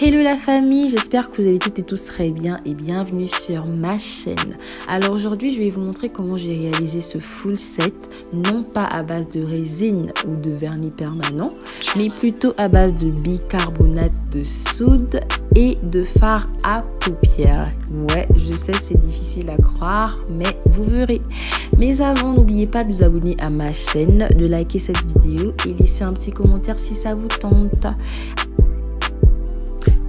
Hello la famille, j'espère que vous allez toutes et tous très bien et bienvenue sur ma chaîne. Alors aujourd'hui je vais vous montrer comment j'ai réalisé ce full set, non pas à base de résine ou de vernis permanent, mais plutôt à base de bicarbonate de soude et de fard à paupières. Ouais, je sais c'est difficile à croire, mais vous verrez. Mais avant, n'oubliez pas de vous abonner à ma chaîne, de liker cette vidéo et laisser un petit commentaire si ça vous tente.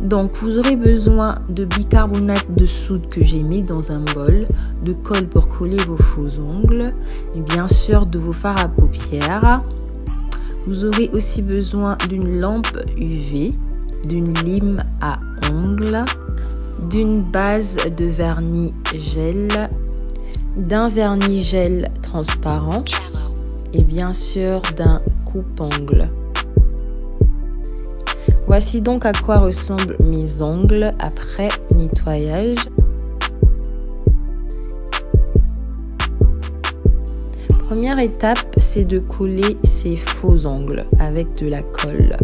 Donc vous aurez besoin de bicarbonate de soude que j'ai mis dans un bol, de colle pour coller vos faux ongles, et bien sûr de vos fards à paupières. Vous aurez aussi besoin d'une lampe UV, d'une lime à ongles, d'une base de vernis gel, d'un vernis gel transparent et bien sûr d'un coupe-ongles. Voici donc à quoi ressemblent mes ongles après nettoyage. Première étape, c'est de coller ces faux ongles avec de la colle.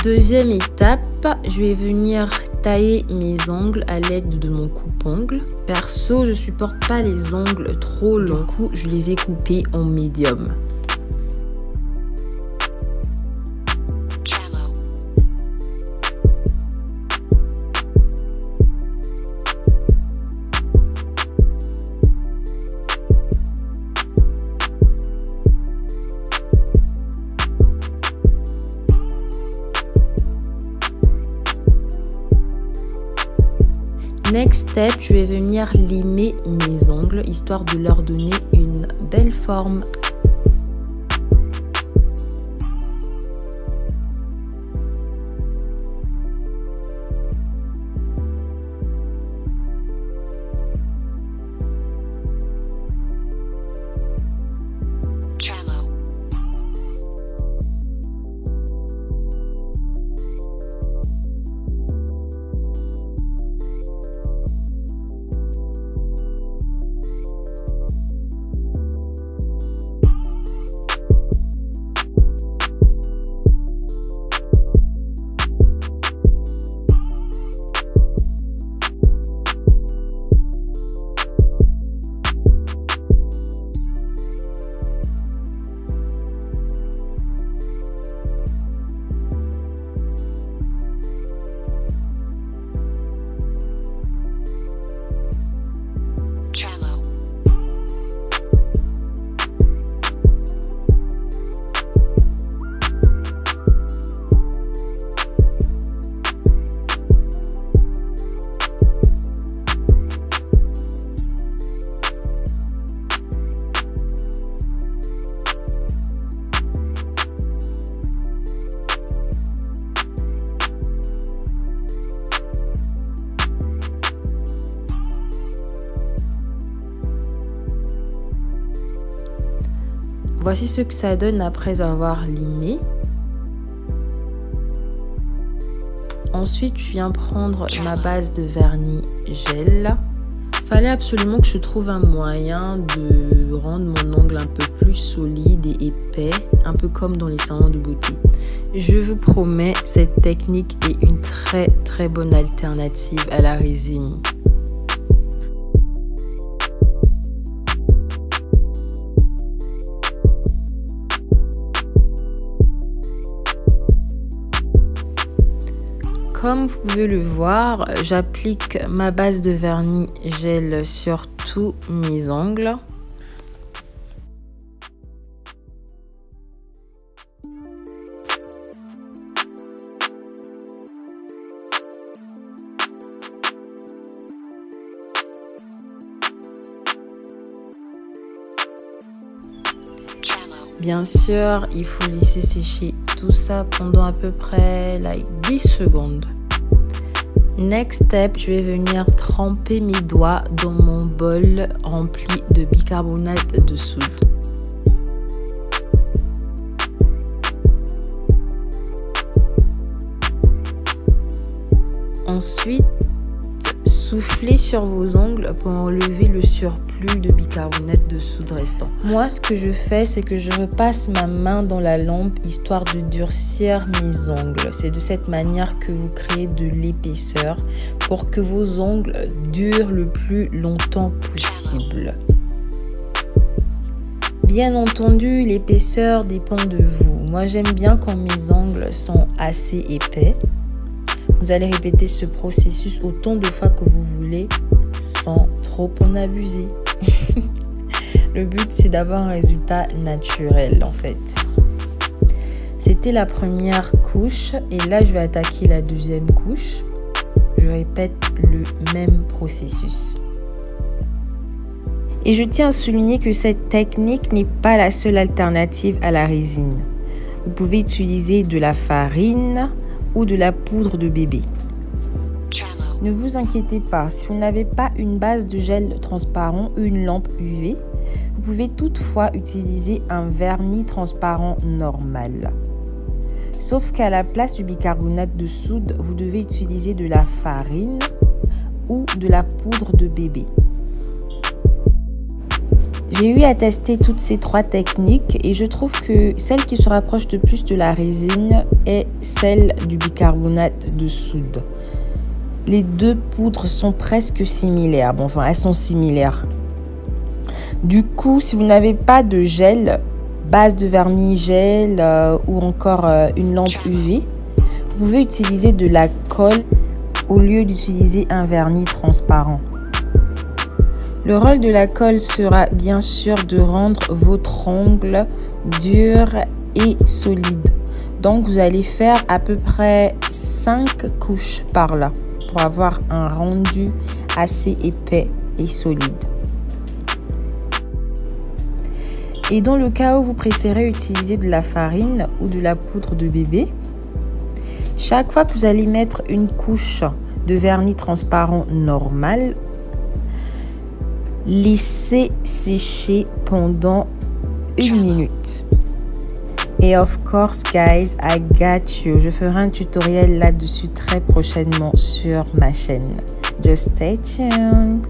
Deuxième étape, je vais venir tailler mes ongles à l'aide de mon coupe-ongles. Perso, je supporte pas les ongles trop longs, du coup, je les ai coupés en médium. Next step, je vais venir limer mes ongles histoire de leur donner une belle forme. Voici ce que ça donne après avoir limé. Ensuite, je viens prendre ma base de vernis gel. Fallait absolument que je trouve un moyen de rendre mon ongle un peu plus solide et épais, un peu comme dans les salons de beauté. Je vous promets, cette technique est une très bonne alternative à la résine. Comme vous pouvez le voir, j'applique ma base de vernis gel sur tous mes ongles. Bien sûr, il faut laisser sécher tout ça pendant à peu près 10 secondes. Next step, je vais venir tremper mes doigts dans mon bol rempli de bicarbonate de soude. Ensuite, soufflez sur vos ongles pour enlever le surplus de bicarbonate de soude restant. Moi, ce que je fais, c'est que je repasse ma main dans la lampe histoire de durcir mes ongles. C'est de cette manière que vous créez de l'épaisseur pour que vos ongles durent le plus longtemps possible. Bien entendu, l'épaisseur dépend de vous. Moi, j'aime bien quand mes ongles sont assez épais. Vous allez répéter ce processus autant de fois que vous voulez sans trop en abuser. Le but, c'est d'avoir un résultat naturel en fait. C'était la première couche et là, je vais attaquer la deuxième couche. Je répète le même processus. Et je tiens à souligner que cette technique n'est pas la seule alternative à la résine. Vous pouvez utiliser de la farine ou de la poudre de bébé. Ne vous inquiétez pas, si vous n'avez pas une base de gel transparent ou une lampe UV, vous pouvez toutefois utiliser un vernis transparent normal. Sauf qu'à la place du bicarbonate de soude, vous devez utiliser de la farine ou de la poudre de bébé. J'ai eu à tester toutes ces trois techniques et je trouve que celle qui se rapproche le plus de la résine est celle du bicarbonate de soude. Les deux poudres sont presque similaires. Bon, enfin, elles sont similaires. Du coup, si vous n'avez pas de gel, base de vernis gel ou encore une lampe UV, vous pouvez utiliser de la colle au lieu d'utiliser un vernis transparent. Le rôle de la colle sera bien sûr de rendre votre ongle dur et solide. Donc vous allez faire à peu près 5 couches par là pour avoir un rendu assez épais et solide. Et dans le cas où vous préférez utiliser de la farine ou de la poudre de bébé, chaque fois que vous allez mettre une couche de vernis transparent normal, laissez sécher pendant 1 minute. Et of course, guys, I got you. Je ferai un tutoriel là-dessus très prochainement sur ma chaîne. Just stay tuned.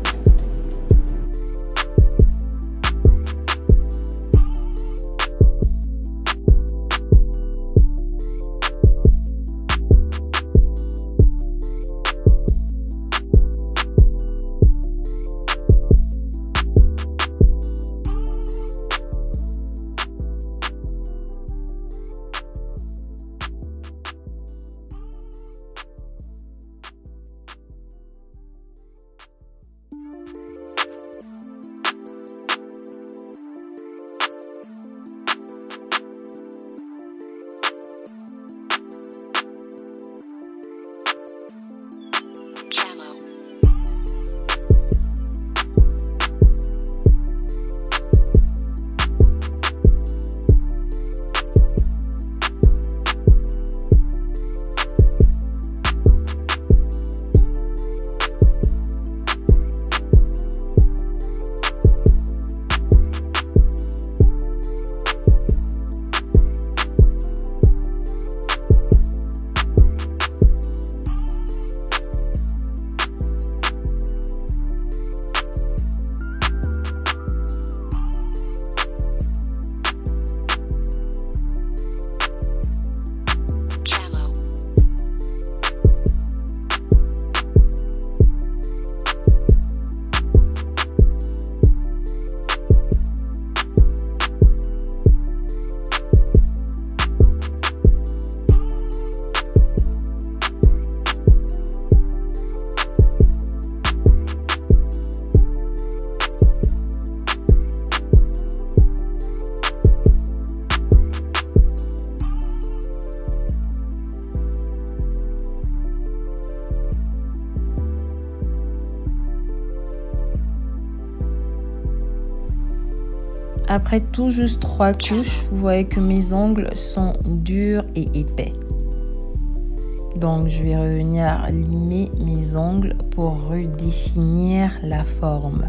Après tout juste 3 couches, vous voyez que mes ongles sont durs et épais. Donc, je vais revenir limer mes ongles pour redéfinir la forme.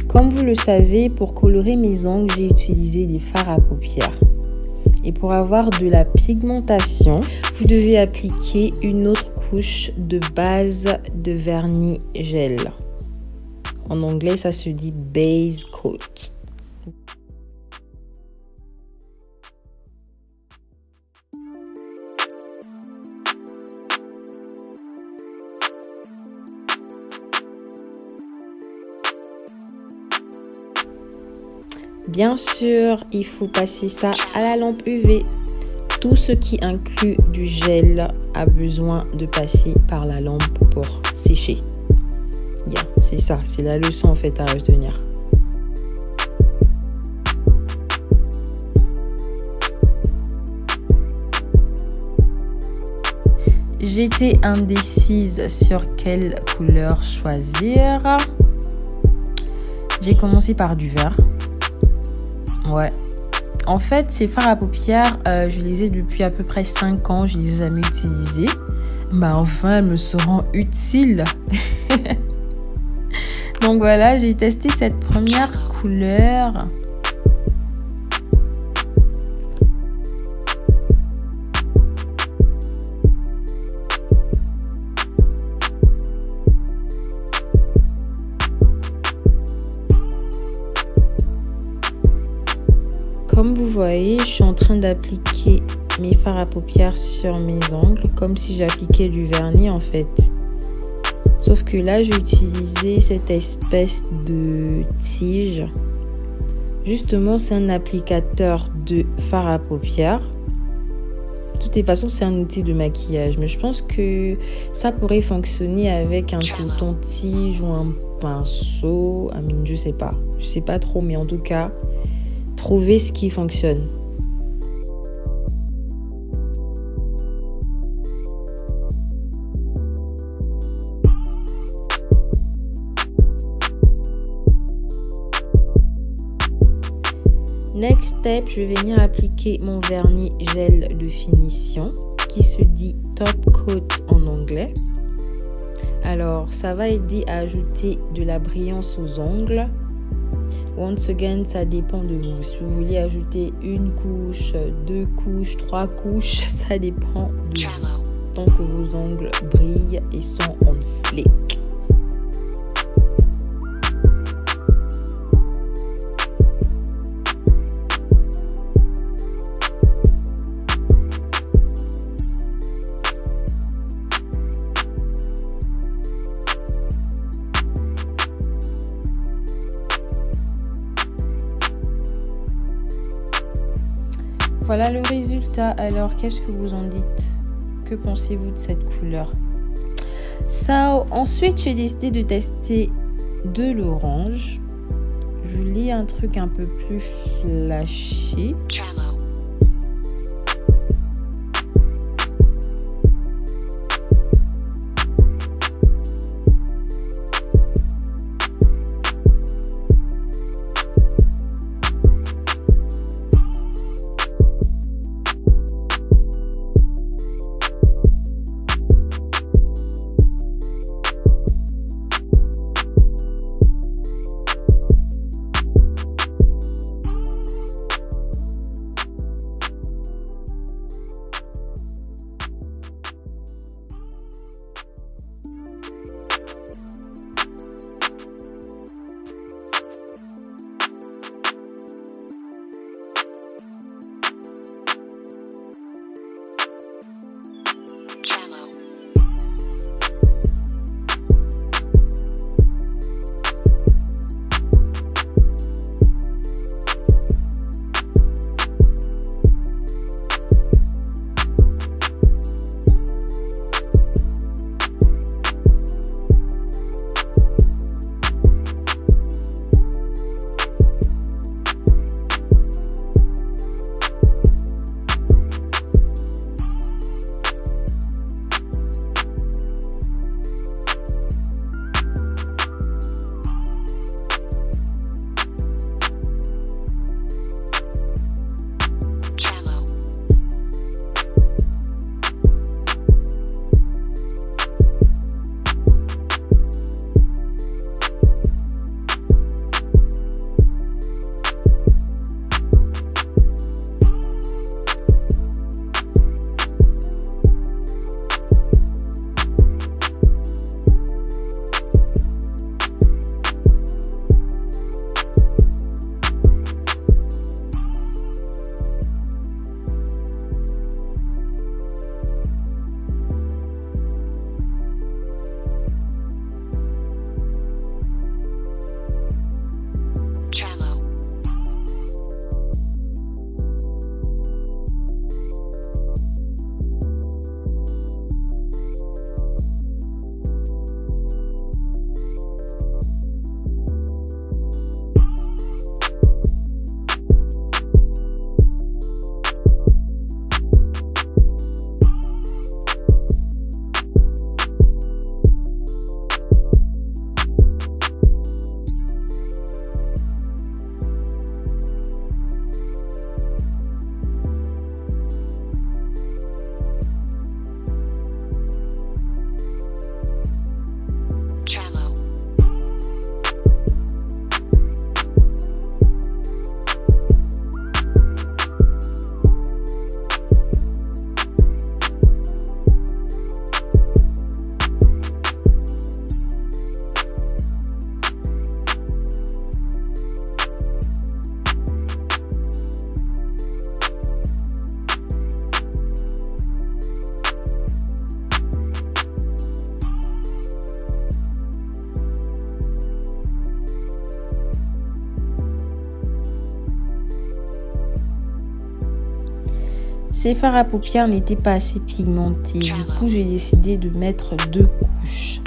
Comme vous le savez, pour colorer mes ongles, j'ai utilisé des fards à paupières. Et pour avoir de la pigmentation, vous devez appliquer une autre couche de base de vernis gel. En anglais, ça se dit base coat. Bien sûr, il faut passer ça à la lampe UV. Tout ce qui inclut du gel a besoin de passer par la lampe pour sécher. Yeah, c'est ça, c'est la leçon en fait à retenir. J'étais indécise sur quelle couleur choisir. J'ai commencé par du vert. Ouais. En fait, ces fards à paupières, je les ai depuis à peu près 5 ans. Je les ai jamais utilisés. Bah enfin, elles me seront utiles. Donc voilà, j'ai testé cette première couleur. Comme vous voyez, je suis en train d'appliquer mes fards à paupières sur mes ongles, comme si j'appliquais du vernis en fait. Sauf que là, j'ai utilisé cette espèce de tige. Justement, c'est un applicateur de fards à paupières. De toutes les façons, c'est un outil de maquillage. Mais je pense que ça pourrait fonctionner avec un coton-tige ou un pinceau. Je sais pas. Je sais pas trop, mais en tout cas... Trouver ce qui fonctionne. Next step, je vais venir appliquer mon vernis gel de finition qui se dit Top Coat en anglais. Alors, ça va aider à ajouter de la brillance aux ongles. Once again, ça dépend de vous. Si vous voulez ajouter une couche, 2 couches, 3 couches, ça dépend de vous. Tant que vos ongles brillent et sont en flic. Voilà le résultat. Alors, qu'est-ce que vous en dites? Que pensez-vous de cette couleur? Ensuite, j'ai décidé de tester de l'orange. Je lis un truc un peu plus flashy. Ces fards à paupières n'étaient pas assez pigmentés. Du coup, j'ai décidé de mettre 2 couches.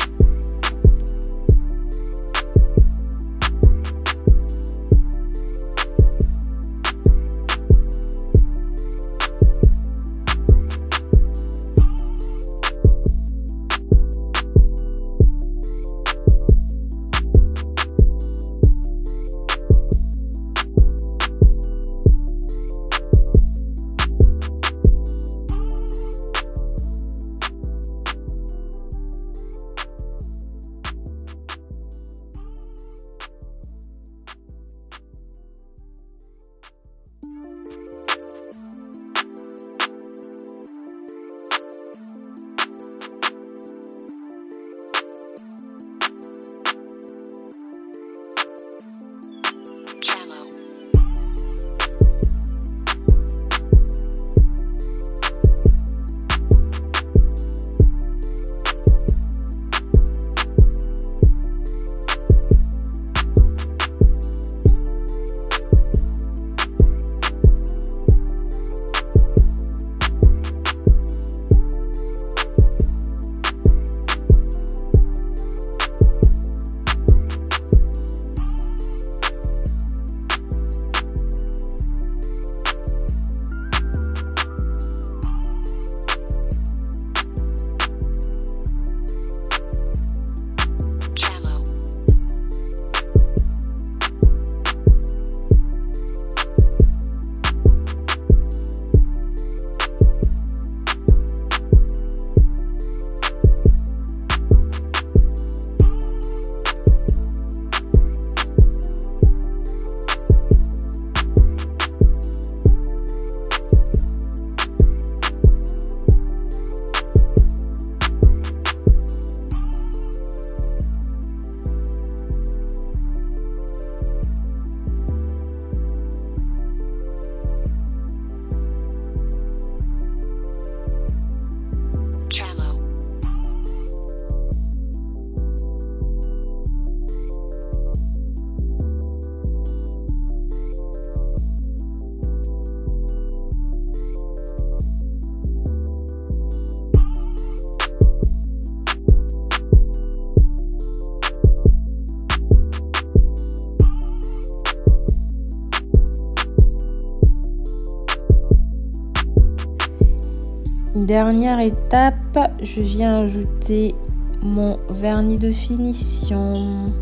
Dernière étape, je viens ajouter mon vernis de finition.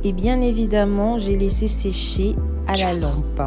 Et bien évidemment, j'ai laissé sécher à la lampe.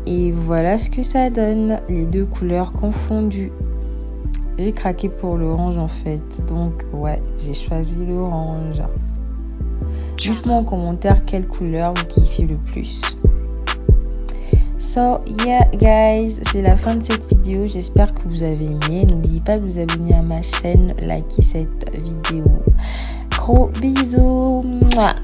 Et voilà ce que ça donne, les deux couleurs confondues. J'ai craqué pour l'orange en fait, donc ouais, j'ai choisi l'orange. Dites-moi en commentaire quelle couleur vous kiffez le plus. So yeah guys, c'est la fin de cette vidéo, j'espère que vous avez aimé. N'oubliez pas de vous abonner à ma chaîne, liker cette vidéo. Gros bisous. Mouah.